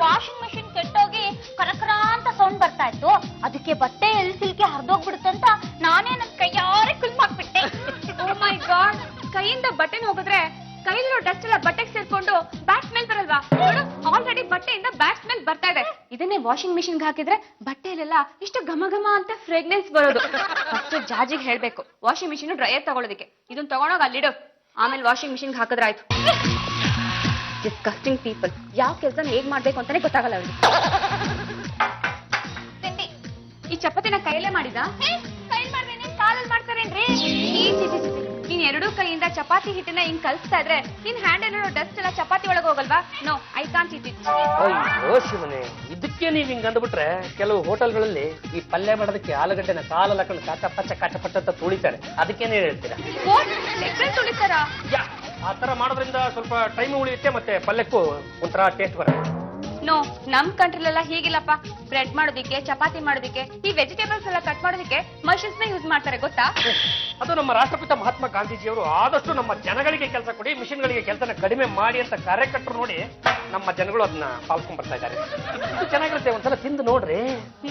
ವಾಷಿಂಗ್ ಮಿಷಿನ್ ಕೆಟ್ಟೋಗಿ ಕರಕರ ಅಂತ ಸೌಂಡ್ ಬರ್ತಾ ಇತ್ತು. ಅದಕ್ಕೆ ಬಟ್ಟೆ ಎಲ್ಲಿ ಸಿಲ್ಕೆ ಹರಿದೋಗ್ಬಿಡುತ್ತೆ ಅಂತ ನಾನೇ ನನ್ ಕೈಯಾರೆ ಕ್ಲೀನ್ ಮಾಡ್ಬಿಟ್ಟೆ. ಓ ಮೈ ಗಾಡ್, ಕೈಯಿಂದ ಬಟ್ಟೆನ ಹೋಗಿದ್ರೆ ಕೈಲಿರೋ ಡಸ್ಟ್ ಎಲ್ಲ ಬಟ್ಟೆಗೆ ಸೇರ್ಕೊಂಡು ಬ್ಯಾಟ್ ಸ್ಮೆಲ್ ಬರಲ್ವಾ? ಆಲ್ರೆಡಿ ಬಟ್ಟೆಯಿಂದ ಬ್ಯಾಟ್ ಸ್ಮೆಲ್ ಬರ್ತಾ ಇದೆ. ಇದನ್ನೇ ವಾಷಿಂಗ್ ಮಿಷಿನ್ಗೆ ಹಾಕಿದ್ರೆ ಬಟ್ಟೆಯಲ್ಲೆಲ್ಲ ಇಷ್ಟು ಘಮ ಘಮ ಅಂತ ಫ್ರೇಗ್ನೆನ್ಸ್ ಬರೋದು. ಫಸ್ಟ್ ಜಾಜಿಗೆ ಹೇಳ್ಬೇಕು ವಾಷಿಂಗ್ ಮಿಷಿನ್ ಡ್ರೈಯರ್ ತಗೊಳ್ಳೋದಕ್ಕೆ. ಇದನ್ನ ತಗೊಂಡೋಗಿ ಅಲ್ಲಿಡು, ಆಮೇಲೆ ವಾಷಿಂಗ್ ಮಿಷಿನ್ಗೆ ಹಾಕಿದ್ರೆ ಆಯ್ತು. Disgusting people. ಯಾವ ಕೆಲಸ ಹೇಗ್ ಮಾಡ್ಬೇಕು ಅಂತಾನೆ ಗೊತ್ತಾಗಲ್ಲ ಅವ್ರಿಗೆ. ಈ ಚಪಾತಿನ ಕೈಯಲ್ಲೇ ಮಾಡಿದ? ಕೈಲಿ ಮಾಡ್ದೇನೆ, ಕಾಲಲ್ಲಿ ಮಾಡ್ತಾರೇನ್ರಿ? ನೀನ್ ಎರಡೂ ಕೈಯಿಂದ ಚಪಾತಿ ಹಿಟ್ಟನ್ನ ಹಿಂಗ್ ಕಲ್ಸ್ತಾ ಇದ್ರೆ ನಿನ್ ಹ್ಯಾಂಡ್ ಅಲ್ಲಿರೋ ಡಸ್ಟ್ ಎಲ್ಲ ಚಪಾತಿ ಒಳಗೆ ಹೋಗಲ್ವಾ? No, I can't eat it. ಅಯ್ಯೋ ಶಿವನೇ, ಇದಕ್ಕೆ ನೀವ್ ಹಿಂಗ್ ಅಂದ್ಬಿಟ್ರೆ ಕೆಲವು ಹೋಟೆಲ್ಗಳಲ್ಲಿ ಈ ಪಲ್ಯ ಮಾಡೋದಕ್ಕೆ ಆಲೂಗಡ್ಡೆನ ಕಾಲಲ್ಲಿ ಹಾಕೊಂಡು ಕಾಚಪಚ್ಚ ಅಂತ ತುಳಿತಾರೆ. ಅದಕ್ಕೇನೇ ಹೇಳ್ತೀರಾ? ತುಳಿತಾರ? ಆ ತರ ಮಾಡೋದ್ರಿಂದ ಸ್ವಲ್ಪ ಟೈಮ್ ಉಳಿಯುತ್ತೆ, ಮತ್ತೆ ಪಲ್ಯಕ್ಕೂ ಒಂಥರ ಟೇಸ್ಟ್ ಬರುತ್ತೆ. ನೋ, ನಮ್ ಕಂಟ್ರಿಲೆಲ್ಲ ಹೀಗಿಲ್ಲಪ್ಪ. ಬ್ರೆಡ್ ಮಾಡೋದಿಕ್ಕೆ, ಚಪಾತಿ ಮಾಡೋದಿಕ್ಕೆ, ಈ ವೆಜಿಟೇಬಲ್ಸ್ ಎಲ್ಲ ಕಟ್ ಮಾಡೋದಿಕ್ಕೆ ಮಷಿನ್ಸ್ ನ ಯೂಸ್ ಮಾಡ್ತಾರೆ, ಗೊತ್ತಾ? ಅದು ನಮ್ಮ ರಾಷ್ಟ್ರಪಿತ ಮಹಾತ್ಮ ಗಾಂಧೀಜಿಯವರು ಆದಷ್ಟು ನಮ್ಮ ಜನಗಳಿಗೆ ಕೆಲಸ ಕೊಡಿ, ಮಿಷನ್ಗಳಿಗೆ ಕೆಲಸನ ಕಡಿಮೆ ಮಾಡಿ ಅಂತ ಕಾರ್ಯಕರ್ತರು ನೋಡಿ ನಮ್ಮ ಜನಗಳು ಅದನ್ನ ಪಾಲ್ಕೊಂಡ್ ಬರ್ತಾ ಇದ್ದಾರೆ. ಇದು ಚೆನ್ನಾಗಿರುತ್ತೆ, ಒಂದ್ಸಲ ತಿಂದು ನೋಡ್ರಿ.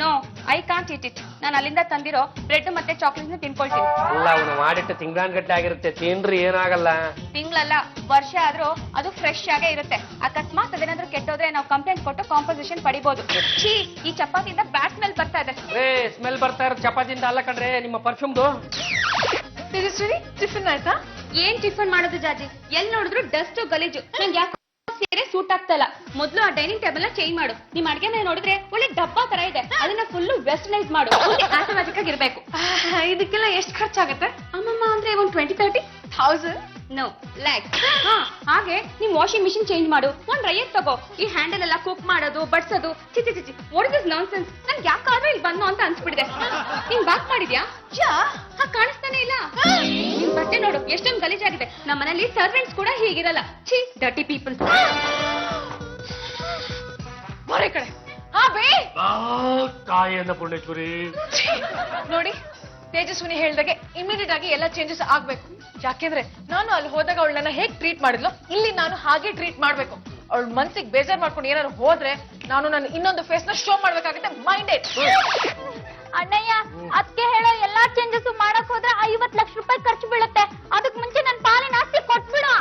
No, I can't eat it. ನಾನು ಅಲ್ಲಿಂದ ತಂದಿರೋ ಬ್ರೆಡ್ ಮತ್ತೆ ಚಾಕ್ಲೇಟ್ಸ್ ನ ತಿನ್ಕೊಳ್ತೀನಿ. ಅಲ್ಲ, ಅವನು ಮಾಡಿಟ್ಟು ತಿಂಗಳಾನ್ಗಟ್ಲೆ ಆಗಿರುತ್ತೆ, ತಿನ್ರಿ ಏನಾಗಲ್ಲ. ತಿಂಗಳಲ್ಲ, ವರ್ಷ ಆದ್ರೂ ಅದು ಫ್ರೆಶ್ ಆಗೇ ಇರುತ್ತೆ. ಅಕಸ್ಮಾತ್ ಅದೇನಾದ್ರೂ ಕೆಟ್ಟೋದ್ರೆ ನಾವು ಕಂಪ್ಲೇಂಟ್ ಕೊಟ್ಟು ಕಾಂಪೋಸಿಷನ್ ಪಡಿಬಹುದು. ಛೀ, ಈ ಚಪಾತಿಯಿಂದ ಬ್ಯಾಟ್ ಸ್ಮೆಲ್ ಬರ್ತಾ ಇದೆ. ಸ್ಮೆಲ್ ಬರ್ತಾ ಇರೋ ಚಪಾತಿಯಿಂದ ಅಲ್ಲ ಕಣ್ರೆ, ನಿಮ್ಮ ಪರ್ಫ್ಯೂಮ್ದು. ಟಿಫಿನ್ ಆಯ್ತಾ? ಏನ್ ಟಿಫನ್ ಮಾಡೋದು ಜಾಜಿ? ಎಲ್ಲಿ ನೋಡಿದ್ರು ಡಸ್ಟ್ ಗಲೀಜು. ನಂಗೆ ಯಾಕೆ ಸೇರೆ ಸೂಟ್ ಆಗ್ತಾ ಇಲ್ಲ. ಮೊದ್ಲು ಆ ಡೈನಿಂಗ್ ಟೇಬಲ್ ನ ಚೇಂಜ್ ಮಾಡು. ನಿಮ್ ಅಡ್ಗೆ ಮನೆ ನೋಡಿದ್ರೆ ಒಳ್ಳೆ ಡಬ್ಬಾ ತರ ಇದೆ, ಅದನ್ನ ಫುಲ್ ವೆಸ್ಟರ್ನೈಸ್ ಮಾಡು. ಆಟೋಮ್ಯಾಟಿಕ್ ಆಗಿರ್ಬೇಕು. ಇದಕ್ಕೆಲ್ಲ ಎಷ್ಟು ಖರ್ಚಾಗುತ್ತೆ? ಅಮ್ಮಮ್ಮ ಅಂದ್ರೆ ಒಂದು 20-30,000. ನೋ, ಲೈಕ್ ಹಾಗೆ ನಿಮ್ ವಾಷಿಂಗ್ ಮಿಷಿನ್ ಚೇಂಜ್ ಮಾಡು, ಒಂದ್ ಡ್ರೈಯರ್ ತಗೋ. ಈ ಹ್ಯಾಂಡಲ್ ಎಲ್ಲ ಕುಕ್ ಮಾಡೋದು, ಬಡ್ಸೋದು, ಚಿಚಿ ವಾಟ್ ಇಸ್ ದಿಸ್ ನಾನ್ಸೆನ್ಸ್? ನನ್ಗೆ ಯಾಕಾದ್ರೂ ಇಲ್ಲಿ ಬಂದು ಅಂತ ಅನ್ಸ್ಬಿಡಿದೆ. ನೀನ್ ಬಾತ್ ಮಾಡಿದ್ಯಾ? ಕಾಣಿಸ್ತಾನೆ ಇಲ್ಲ. ನಿನ್ ಬಟ್ಟೆ ನೋಡು ಎಷ್ಟೊಂದು ಗಲೀಜಾಗಿದೆ. ನಮ್ಮ ಮನೇಲಿ ಸರ್ವೆಂಟ್ಸ್ ಕೂಡ ಹೀಗಿರಲ್ಲ. ಛೀ, ಡರ್ಟಿ ಪೀಪಲ್. ಬರೇ ಕಡೆ ಹಾ ಬೇ ತಾಯಿಯನ್ನ ಪುಣ್ಯೇಶ್ವರಿ. ನೋಡಿ ತೇಜಸ್ವಿನಿ ಹೇಳ್ದಾಗೆ ಇಮಿಡಿಯೇಟ್ ಆಗಿ ಎಲ್ಲ ಚೇಂಜಸ್ ಆಗ್ಬೇಕು. ಯಾಕೆಂದ್ರೆ ನಾನು ಅಲ್ಲಿ ಹೋದಾಗ ಅವಳನ್ನ ಹೇಗ್ ಟ್ರೀಟ್ ಮಾಡಿದ್ಲು ಇಲ್ಲಿ ನಾನು ಹಾಗೆ ಟ್ರೀಟ್ ಮಾಡ್ಬೇಕು. ಅವಳ ಮನ್ಸಿಗೆ ಬೇಜಾರ್ ಮಾಡ್ಕೊಂಡು ಏನಾದ್ರು ಹೋದ್ರೆ ನಾನು ನನ್ನ ಇನ್ನೊಂದು ಫೇಸ್ ನ ಶೋ ಮಾಡ್ಬೇಕಾಗುತ್ತೆ. ಮೈಂಡೆಡ್. ಅಣ್ಣಯ್ಯ ಅದಕ್ಕೆ ಹೇಳೋ ಎಲ್ಲಾ ಚೇಂಜಸ್ ಮಾಡಕ್ ಹೋದ್ರೆ 50 ಲಕ್ಷ ರೂಪಾಯಿ ಖರ್ಚು ಬೀಳುತ್ತೆ. ಅದಕ್ ಮುಂಚೆ ನನ್ ಪಾಲಿನ ಆಸ್ತಿ ಕೊಟ್ಬಿಡು.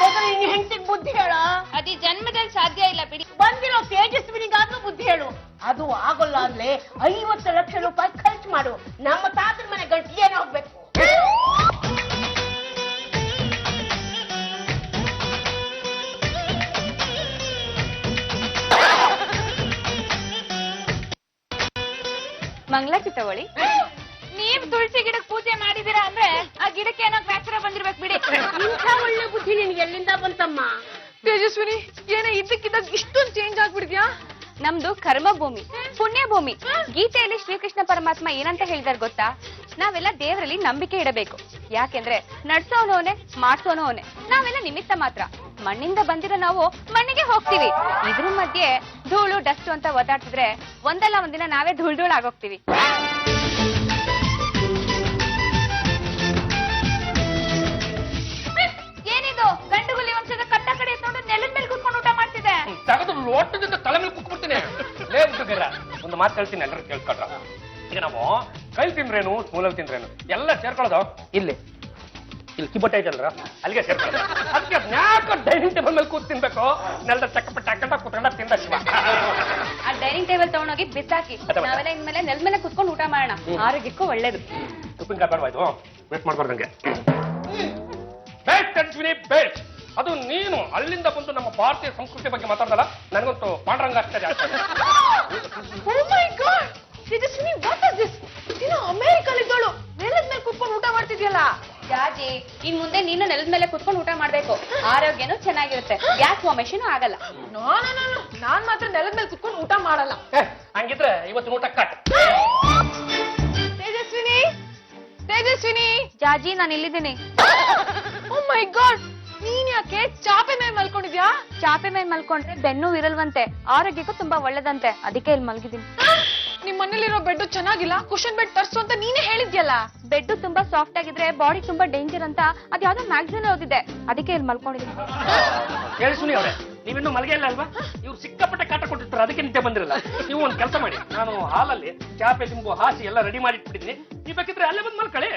ಮೊದಲು ನಿನ್ನ ಹೆಂಡತಿಗೆ ಬುದ್ಧಿ ಹೇಳ. ಅದಿ ಜನ್ಮದಲ್ಲಿ ಸಾಧ್ಯ ಇಲ್ಲ ಬಿಡಿ. ಬಂದಿರೋ ತೇಜಸ್ವಿನಿಗಾದ್ರೂ ಬುದ್ಧಿ ಹೇಳು. ಅದು ಆಗೋಲ್ಲ ಅಂದ್ರೆ 50 ಲಕ್ಷ ರೂಪಾಯಿ ಖರ್ಚು ಮಾಡು. ನಮ್ಮ ತಾತನ ಮನೆ ಗಂಟಿಗೆ ಏನು ಹೋಗ್ಬೇಕು. ಮಂಗಳಾರತಿ ತಗೊಳ್ಳಿ. ನೀವ್ ತುಳಸಿ ಗಿಡಕ್ ಪೂಜೆ ಮಾಡಿದೀರಾ ಅಂದ್ರೆ ಆ ಗಿಡಕ್ಕೆ ಏನೋ ವ್ಯಾಚಾರ ಬಂದಿರ್ಬೇಕು ಬಿಡಿ. ಇಂಥ ಒಳ್ಳೆ ಬುದ್ಧಿ ನಿನ್ಗೆ ಎಲ್ಲಿಂದ ಬಂತಮ್ಮ? ತೇಜಸ್ವಿನಿ ಏನೇ ಇದ್ದಕ್ಕಿದ್ದಾಗ ಇಷ್ಟೊಂದು ಚೇಂಜ್ ಆಗ್ಬಿಡ್ತೀಯಾ? ನಮ್ದು ಕರ್ಮ ಭೂಮಿ, ಪುಣ್ಯ ಭೂಮಿ. ಗೀತೆಯಲ್ಲಿ ಶ್ರೀಕೃಷ್ಣ ಪರಮಾತ್ಮ ಏನಂತ ಹೇಳಿದಾರೆ ಗೊತ್ತಾ? ನಾವೆಲ್ಲ ದೇವರಲ್ಲಿ ನಂಬಿಕೆ ಇಡಬೇಕು. ಯಾಕೆಂದ್ರೆ ನಡ್ಸೋನು ಅವನೇ, ಮಾಡ್ಸೋನು ಅವನೇ. ನಾವೆಲ್ಲ ನಿಮಿತ್ತ ಮಾತ್ರ. ಮಣ್ಣಿಂದ ಬಂದಿರೋ ನಾವು ಮಣ್ಣಿಗೆ ಹೋಗ್ತೀವಿ. ಇದ್ರ ಮಧ್ಯೆ ಧೂಳು ಡಸ್ಟ್ ಅಂತ ಒದ್ದಾಡ್ತಿದ್ರೆ ಒಂದಲ್ಲ ಒಂದಿನ ನಾವೇ ಧೂಳ್ ಆಗೋಗ್ತೀವಿ. ಏನಿದು ಗಂಡುಗುಲಿ ವಂಶದ ಕಟ್ಟ ಕಡೆ ಎತ್ಕೊಂಡು ನೆಲದ ಮೇಲೆ ಕುತ್ಕೊಂಡು ಊಟ ಮಾಡ್ತಿದೆ. ತಗದು ಲೋಟದಿಂದ ತಲೆ ಮೇಲೆ ಕುಕ್ಬಿಡ್ತೀನಿ. ಲೇ ಹುಡುಗರ ಒಂದು ಮಾತು ಹೇಳ್ತೀನಿ, ಎಲ್ಲರೂ ಕೇಳ್ಕೊಳ್ರ. ಈಗ ನಾವು ಕೈ ತಿಂದ್ರೇನು ಸ್ಮೂಲಲ್ಲಿ ತಿಂದ್ರೇನು ಎಲ್ಲ ಸೇರ್ಕೊಳ್ಳೋದು ಇಲ್ಲಿ ಕಿಬ್ಬಟ್ಟೆ ಐತಲ್ರ ಅಲ್ಲಿಗೆ ಸೇರ್ಕೊಳ್ಳೋದು. ಅದಕ್ಕೆ ಯಾಕೆ ಡೈನಿಂಗ್ ಟೇಬಲ್ ಮೇಲೆ ಕೂತ್ ತಿನ್ಬೇಕು? ನೆಲದ ಚಕ್ಕಪಟ್ಟ ಹಾಕೊಂಡ ಕುತ್ಕೊಂಡ ತಿಂದ ಶಿವ. ಆ ಡೈನಿಂಗ್ ಟೇಬಲ್ ತಗೊಂಡೋಗಿ ಬಿಸಾಕಿ. ನಾವೆಲ್ಲ ಇನ್ಮೇಲೆ ನೆಲದ ಮೇಲೆ ಕುತ್ಕೊಂಡು ಊಟ ಮಾಡೋಣ. ಆರೋಗ್ಯಕ್ಕೂ ಒಳ್ಳೇದು. ಉಪ್ಪಿನಕಾಯಿ ಬೇಡವಾಯ್ತು, ವೇಸ್ಟ್ ಮಾಡ್ಬಾರ್ದಂಗೆ. ಬೇಸ್ ತೇಜಸ್ವಿನಿ ಬೇಸ್. ಅದು ನೀನು ಅಲ್ಲಿಂದ ಬಂದು ನಮ್ಮ ಭಾರತೀಯ ಸಂಸ್ಕೃತಿ ಬಗ್ಗೆ ಮಾತಾಡ್ದಲ್ಲ, ನನಗಂತೂ ಪಾಂಡ್ರಂಗ ಆಗ್ತದೆ. Oh my God! Tejaswini what is this? ನೀನು ಅಮೆರಿಕಲ್ಲಿದ್ದೋಳು ನೆಲದ ಮೇಲೆ ಕುತ್ಕೊಂಡು ಊಟ ಮಾಡ್ತಿದ್ಯಲ್ಲ. ಜಾಜಿ ಇನ್ ಮುಂದೆ ನೀನು ನೆಲದ ಮೇಲೆ ಕುತ್ಕೊಂಡು ಊಟ ಮಾಡ್ಬೇಕು. ಆರೋಗ್ಯನೂ ಚೆನ್ನಾಗಿರುತ್ತೆ, ಗ್ಯಾಸ್ ಫಾರ್ಮೇಶನ್ ಆಗಲ್ಲ. ನಾನ್ ಮಾತ್ರ ನೆಲದ ಮೇಲೆ ಕುತ್ಕೊಂಡು ಊಟ ಮಾಡಲ್ಲ. ಹಂಗಿದ್ರೆ ಇವತ್ತು ಊಟ ಕಟ್. ತೇಜಸ್ವಿನಿ ತೇಜಸ್ವಿನಿ ಜಾಜಿ ನಾನು ಇಲ್ಲಿದ್ದೀನಿ. ಓ ಮೈ ಗಾಡ್, ನೀನ್ ಯಾಕೆ ಚಾಪೆ ಮೇಲೆ ಮಲ್ಕೊಂಡಿದ್ಯಾ? ಚಾಪೆ ಮೇಲೆ ಮಲ್ಕೊಂಡ್ರೆ ಬೆನ್ನು ಇರಲ್ವಂತೆ, ಆರೋಗ್ಯಕ್ಕೂ ತುಂಬಾ ಒಳ್ಳೇದಂತೆ. ಅದಕ್ಕೆ ಇಲ್ಲಿ ಮಲಗಿದ್ದೀನಿ. ನಿಮ್ ಮನೇಲಿರೋ ಬೆಡ್ ಚೆನ್ನಾಗಿಲ್ಲ, ಕುಶನ್ ಬೆಡ್ ತರ್ಸು ಅಂತ ನೀನೇ ಹೇಳಿದ್ಯಲ್ಲ. ಬೆಡ್ ತುಂಬಾ ಸಾಫ್ಟ್ ಆಗಿದ್ರೆ ಬಾಡಿ ತುಂಬಾ ಡೇಂಜರ್ ಅಂತ ಅದ್ ಯಾವ್ದೋ ಮ್ಯಾಗ್ಝಿನ್ ಓದಿದೆ. ಅದಕ್ಕೆ ಇಲ್ಲಿ ಮಲ್ಕೊಂಡಿದ್ದೀನಿ. ಕೇಳಿಸುನಿ ಅವ್ರೆ, ನೀವಿನ್ನೂ ಮಲಗೆ ಇಲ್ಲ ಅಲ್ವಾ? ಇವ್ರು ಸಿಕ್ಕಾಪಟ್ಟೆ ಕಾಟ ಕೊಟ್ಟಿರ್ತಾರೆ, ಅದಕ್ಕೆ ನಿದ್ದೆ ಬಂದಿರಲ್ಲ. ನೀವು ಒಂದ್ ಕೆಲಸ ಮಾಡಿ, ನಾನು ಹಾಲಲ್ಲಿ ಚಾಪೆ ತುಂಬು ಹಾಸಿ ಎಲ್ಲ ರೆಡಿ ಮಾಡಿ ಇಟ್ಬಿಟ್ಟಿದ್ದೀನಿ. ನೀವು ಬೇಕಿದ್ರೆ ಅಲ್ಲೇ ಬಂದು ಮಲ್ಕೊಳ್ಳಿ.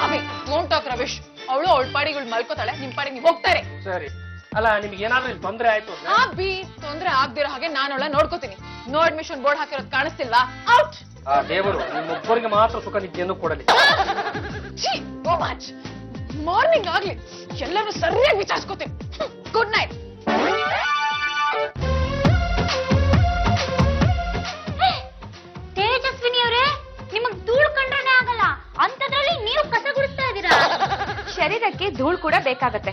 Abhi don't talk Ramesh. ಅವಳು ಅವಳ ಪಾಡಿಗಳು ಮಲ್ಕೋತಾಳೆ, ನಿಮ್ ಪಾಡಿಗೆ ನೀವು ಹೋಗ್ತಾರೆ. ಸರಿ ಅಲ್ಲ, ನಿಮ್ಗೆ ಏನಾದ್ರೂ ಇಲ್ಲಿ ತೊಂದರೆ ಆಯ್ತು ಅಂದ್ರೆ ಅಭಿ ತೊಂದ್ರೆ ಆಗ್ದಿರೋ ಹಾಗೆ ನಾನು ಅವಳ ನೋಡ್ಕೋತೀನಿ. ನೋ ಅಡ್ಮಿಷನ್ ಬೋರ್ಡ್ ಹಾಕಿರೋದು ಕಾಣಿಸ್ತಿಲ್ವಾ? ಔಟ್. ಆ ದೇವರು ನಿಮ್ಮೊಬ್ಬರಿಗೆ ಮಾತ್ರ ಸುಖ ನಿದ್ದೆಯನ್ನು ಕೊಡಲಿ. ಗೋ ಮಚ್. ಮಾರ್ನಿಂಗ್ ಆಗ್ಲಿ ಎಲ್ಲರೂ ಸರಿಯಾಗಿ ವಿಚಾರಿಸ್ಕೋತೀನಿ. Good night. ತೇಜಸ್ವಿನಿ ಅವರೇ, ನಿಮಗ್ ಧೂಳು ಕಂಡ್ರೆ ಆಗಲ್ಲ, ಅಂತದ್ರಲ್ಲಿ ನೀವು ಕಸ ಗುಡಿಸ್ತಾ ಇದ್ದೀರಾ. ಶರೀರಕ್ಕೆ ಧೂಳು ಕೂಡ ಬೇಕಾಗತ್ತೆ.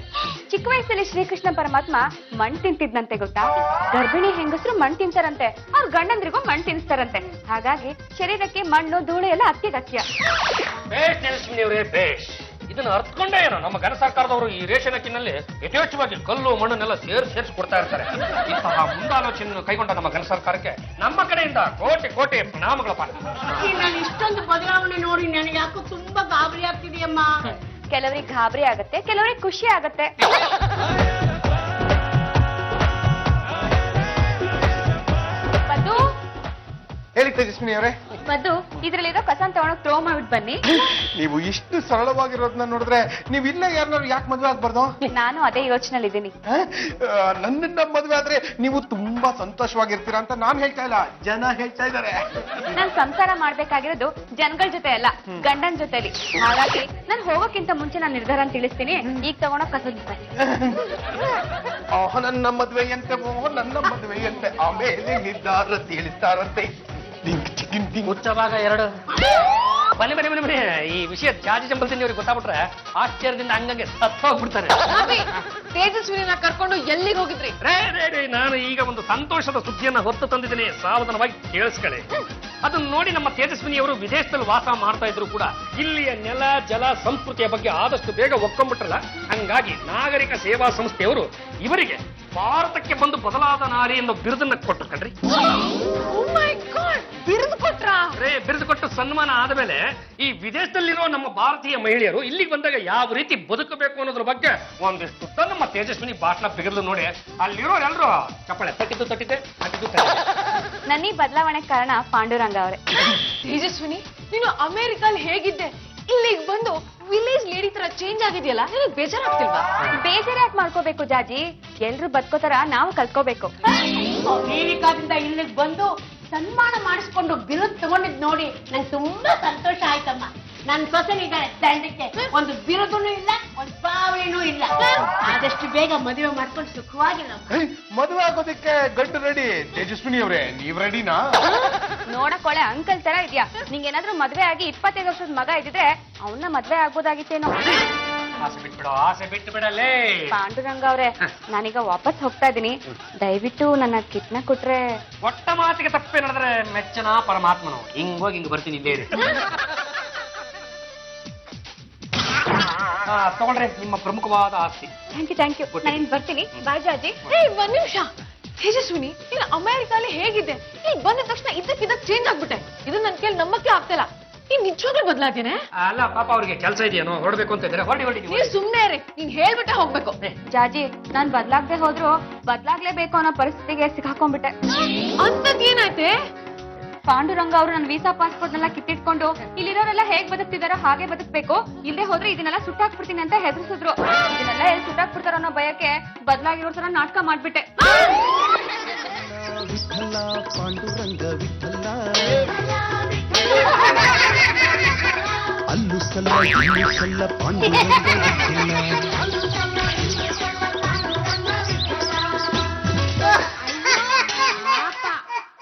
ಚಿಕ್ಕ ವಯಸ್ಸಲ್ಲಿ ಶ್ರೀಕೃಷ್ಣ ಪರಮಾತ್ಮ ಮಣ್ ತಿಂತಿದ್ನಂತೆ ಗೊತ್ತಾ? ಗರ್ಭಿಣಿ ಹೆಂಗಸರು ಮಣ್ ತಿಂತಾರಂತೆ, ಅವ್ರ ಗಂಡಂದ್ರಿಗೂ ಮಣ್ ತಿನ್ಸ್ತಾರಂತೆ. ಹಾಗಾಗಿ ಶರೀರಕ್ಕೆ ಮಣ್ಣು ಧೂಳು ಎಲ್ಲ ಅತ್ಯಗತ್ಯ. ಬೇಷ್ ತೇಜಸ್ವಿನಿ ಅವರೇ ಬೇಷ್. ಇದನ್ನ ಅರ್ಥಕೊಂಡೇ ಏನೋ ನಮ್ಮ ಘನ ಸರ್ಕಾರದವರು ಈ ರೇಷನ್ ಅಕ್ಕಿನಲ್ಲಿ ಯಥೇಚ್ಛವಾಗಿ ಕಲ್ಲು ಮಣ್ಣನ್ನೆಲ್ಲ ಸೇರಿಸಿ ಕೊಡ್ತಾ ಇರ್ತಾರೆ. ಇಂತಹ ಮುಂದಾಲೋಚನೆ ಕೈಗೊಂಡ ನಮ್ಮ ಘನ ಸರ್ಕಾರಕ್ಕೆ ನಮ್ಮ ಕಡೆಯಿಂದ ಕೋಟಿ ಕೋಟಿ ಪ್ರಣಾಮಗಳಪ್ಪ. ನಾನು ಇಷ್ಟೊಂದು ಬದಲಾವಣೆ ನೋಡಿ ನನಗೆ ಯಾಕೋ ತುಂಬಾ ಗಾಬರಿ ಆಗ್ತಿದೆಯಮ್ಮ. ಕೆಲವರಿಗೆ ಗಾಬರಿ ಆಗತ್ತೆ, ಕೆಲವರಿಗೆ ಖುಷಿ ಆಗತ್ತೆ. ಪದ್ದು ಹೇಳಿ ತೇಜಸ್ವಿನಿ ಅವರೇ. ಪದ್ದು, ಇದ್ರಲ್ಲಿರೋ ಕಸನ್ ತಗೊಂಡೋಗಿ ಥ್ರೋ ಮಾಡ್ಬಿಟ್ಟು ಬನ್ನಿ. ನೀವು ಇಷ್ಟು ಸರಳವಾಗಿರೋದನ್ನ ನೋಡಿದ್ರೆ ನೀವು ಇಲ್ಲೇ ಯಾರನ್ನಾರು ಯಾಕೆ ಮದುವೆ ಆಗ್ಬಾರ್ದು? ನಾನು ಅದೇ ಯೋಚನೆಲಿದ್ದೀನಿ. ನನ್ನನ್ನ ಮದುವೆ ಆದ್ರೆ ನೀವು ತುಂಬಾ ಸಂತೋಷವಾಗಿರ್ತೀರಾ ಅಂತ ನಾನ್ ಹೇಳ್ತಾ ಇಲ್ಲ, ಜನ ಹೇಳ್ತಾ ಇದ್ದಾರೆ. ನಾನ್ ಸಂಸಾರ ಮಾಡ್ಬೇಕಾಗಿರೋದು ಜನಗಳ ಜೊತೆ ಅಲ್ಲ, ಗಂಡನ್ ಜೊತೆಲಿ. ಹಾಗಾಗಿ ನಾನ್ ಹೋಗೋಕ್ಕಿಂತ ಮುಂಚೆ ನಾನು ನಿರ್ಧಾರ ತಿಳಿಸ್ತೀನಿ. ಈಗ ತಗೊಂಡೋಗ್ ಕಸದ ನನ್ನ ಮದುವೆಯಂತೆ ನನ್ನ ಮದುವೆಯಂತೆ ಆಮೇಲೆ ನಿರ್ಧಾರ ತಿಳಿಸ್ತಾರಂತೆ. ಹುಚ್ಚವಾಗ ಎರಡು ಬನ್ನಿ ಬನ್ನಿ ಬನ್ನಿ ಬನ್ನಿ. ಈ ವಿಷಯ ಜಾಜಿ ಜಂಬಲ್ತೀನಿ ಅವ್ರಿಗೆ ಗೊತ್ತಾಗ್ಬಿಟ್ರೆ ಆಶ್ಚರ್ಯದಿಂದ ಹಂಗಂಗೆ ಸತ್ತು ಹೋಗ್ಬಿಡ್ತಾರೆ. ಅಭಿ ತೇಜಸ್ವಿನಿ ಮಕ್ಕಳನ್ನ ಕರ್ಕೊಂಡು ಎಲ್ಲಿಗೆ ಹೋಗಿದ್ರಿ? ರೇ ನಾನು ಈಗ ಒಂದು ಸಂತೋಷದ ಸುದ್ದಿಯನ್ನ ಹೊತ್ತು ತಂದಿದ್ದೇನೆ, ಸಾವಧಾನವಾಗಿ ಕೇಳಿಸ್ಕೊಳ್ಳಿ. ಅದನ್ನ ನೋಡಿ ನಮ್ಮ ತೇಜಸ್ವಿನಿಯವರು ವಿದೇಶದಲ್ಲಿ ವಾಸ ಮಾಡ್ತಾ ಇದ್ರು ಕೂಡ ಇಲ್ಲಿಯ ನೆಲ ಜಲ ಸಂಸ್ಕೃತಿಯ ಬಗ್ಗೆ ಆದಷ್ಟು ಬೇಗ ಒಪ್ಕೊಂಡ್ಬಿಟ್ರಲ್ಲ, ಹಂಗಾಗಿ ನಾಗರಿಕ ಸೇವಾ ಸಂಸ್ಥೆಯವರು ಇವರಿಗೆ ಭಾರತಕ್ಕೆ ಬಂದು ಬದಲಾದ ನಾರಿ ಎಂಬ ಬಿರುದನ್ನ ಕೊಟ್ಟರು ಕಣ್ರಿ. ಬಿರುದು ಕೊಟ್ರಾ? ಬಿರುದು ಕೊಟ್ಟು ಸನ್ಮಾನ ಆದಮೇಲೆ ಈ ವಿದೇಶದಲ್ಲಿರೋ ನಮ್ಮ ಭಾರತೀಯ ಮಹಿಳೆಯರು ಇಲ್ಲಿಗೆ ಬಂದಾಗ ಯಾವ ರೀತಿ ಬದುಕಬೇಕು ಅನ್ನೋದ್ರ ಬಗ್ಗೆ ಒಂದಿಷ್ಟು ನಮ್ಮ ತೇಜಸ್ವಿನಿ ಭಾಷಣ ಬಿಗಿದ್ಲು ನೋಡಿ, ಅಲ್ಲಿರೋರೆಲ್ಲರೂ ಚಪ್ಪಳೆ ತಟ್ಟಿದ್ದೆ. ನನ್ನ ಈ ಬದಲಾವಣೆ ಕಾರಣ ಪಾಂಡುರಂಗ ಅವರೇ. ತೇಜಸ್ವಿನಿ, ನೀನು ಅಮೆರಿಕಲ್ ಹೇಗಿದ್ದೆ, ಇಲ್ಲಿಗೆ ಬಂದು ವಿಲೇಜ್ ಲೇಡಿ ತರ ಚೇಂಜ್ ಆಗಿದೆಯಲ್ಲ, ನಿನಗೆ ಬೇಜಾರಾಗ್ತಿಲ್ವಾ? ಬೇಜಾರಾಗಿ ಮಾಡ್ಕೋಬೇಕು ಜಾಜಿ, ಎಲ್ರು ಬದುಕೋತರ ನಾವು ಕಲ್ತ್ಕೋಬೇಕು. ಅಮೇರಿಕಾದಿಂದ ಇಲ್ಲಿಗೆ ಬಂದು ಸನ್ಮಾನ ಮಾಡಿಸ್ಕೊಂಡು ಬಿರುದು ತಗೊಂಡಿದ್ ನೋಡಿ ನಂಗೆ ತುಂಬಾ ಸಂತೋಷ ಆಯ್ತಮ್ಮ. ನನ್ ಸೊಸೆನಿದ್ದಾರೆ ದಂಡಕ್ಕೆ, ಒಂದು ಬಿರುದೂ ಇಲ್ಲ, ಒಂದು ಪಾವಳಿನೂ ಇಲ್ಲ. ಆದಷ್ಟು ಬೇಗ ಮದುವೆ ಮಾಡ್ಕೊಂಡು ಸುಖವಾಗಿಲ್ಲ. ಮದುವೆ ಆಗೋದಕ್ಕೆ ಗಂಡು ರೆಡಿ. ತೇಜಸ್ವಿನಿ ಅವರೇ, ನೀವ್ ರೆಡಿನಾ? ನೋಡಕೊಳ್ಳೆ ಅಂಕಲ್ ತರ ಇದ್ಯಾ. ನಿಂಗೇನಾದ್ರೂ ಮದ್ವೆ ಆಗಿ 25 ವರ್ಷದ ಮಗ ಇದ್ದಿದ್ರೆ ಅವನ್ನ ಮದ್ವೆ ಆಗ್ಬೋದಾಗಿತ್ತೇನೋ. ಆಸೆ ಬಿಟ್ಟು ಬಿಡಲೇ. ಪಾಂಡುರಂಗ ಅವ್ರೆ, ನಾನೀಗ ವಾಪಸ್ ಹೋಗ್ತಾ ಇದೀನಿ, ದಯವಿಟ್ಟು ನನ್ನ ಕಿಟ್ನ ಕೊಟ್ರೆ. ಒಟ್ಟ ಮಾತಿಗೆ ತಪ್ಪೇ ನಡೆದ್ರೆ ಮೆಚ್ಚನ ಪರಮಾತ್ಮನು. ಹಿಂಗೋಗಿ ಹಿಂಗ್ ಬರ್ತೀನಿ, ಇಲ್ಲೇ ಇರಿ. ತಗೊಂಡ್ರೆ ನಿಮ್ಮ ಪ್ರಮುಖವಾದ ಆಸ್ತಿ. Thank you. ನಾನು ಬರ್ತೀನಿ. ಬಾಯ್ ಜಾಜಿ. ಒಂದ್ ನಿಮಿಷ. ತೇಜಸ್ವಿನಿ, ನೀನು ಅಮೆರಿಕಲ್ಲಿ ಹೇಗಿದ್ದೆ, ಈಗ ಬಂದ ತಕ್ಷಣ ಇದ್ದಕ್ಕಿದ್ದಾಗ ಚೇಂಜ್ ಆಗ್ಬಿಟ್ಟೆ. ಇದು ನನ್ ಕೇಳಿ ನಂಬಕ್ಕೆ ಆಗ್ತಿಲ್ಲ. ನೀನ್ ನಿಜವಾಗ್ಲೂ ಬದಲಾದೇನೆ? ಅಲ್ಲ ಪಾಪ, ಅವ್ರಿಗೆ ಕೆಲಸ ಇದೆಯೇನೋ, ಹೊರಡ್ಬೇಕು ಅಂತ ಇದ್ರೆ ಹೊರಡಿ. ನೀನ್ ಸುಮ್ನೆ ಇರಿ, ನೀನ್ ಹೇಳ್ಬಿಟ್ಟೆ ಹೋಗ್ಬೇಕು. ಜಾಜಿ, ನಾನ್ ಬದ್ಲಾಗ್ದೆ ಹೋದ್ರು ಬದ್ಲಾಗ್ಲೇಬೇಕು ಅನ್ನೋ ಪರಿಸ್ಥಿತಿಗೆ ಸಿಕ್ಕಾಕೊಂಡ್ಬಿಟ್ಟೆ. ಅಂತದ್ ಏನಾಯ್ತೆ? ಪಾಂಡುರಂಗ ಅವರು ನನ್ನ ವೀಸಾ ಪಾಸ್ಪೋರ್ಟ್ ನೆಲ್ಲ ಕಿತ್ತಿಟ್ಕೊಂಡು ಇಲ್ಲಿರೋರೆಲ್ಲ ಹೇಗ್ ಬದುಕ್ತಿದಾರೋ ಹಾಗೆ ಬದುಕ್ಬೇಕು, ಇಲ್ಲೇ ಹೋದ್ರೆ ಇದನ್ನೆಲ್ಲ ಸುಟ್ಟಾಕ್ಬಿಡ್ತೀನಿ ಅಂತ ಹೆದರ್ಸಿದ್ರು. ಇದನ್ನೆಲ್ಲ ಎಲ್ಲಿ ಸುಟ್ಟಾಕ್ಬಿಡ್ತಾರೋ ಅನ್ನೋ ಭಯಕ್ಕೆ ಬದಲಾಗಿರೋ ತರ ನಾಟಕ ಮಾಡ್ಬಿಟ್ಟೆ. ವಿಠಲ ಪಾಂಡುರಂಗ ವಿಠಲ, ಅಲ್ಲು ಸಲ ಇಲ್ಲು ಸಲ್ಲ ಪಾಂಡುರಂಗ ವಿಠಲ.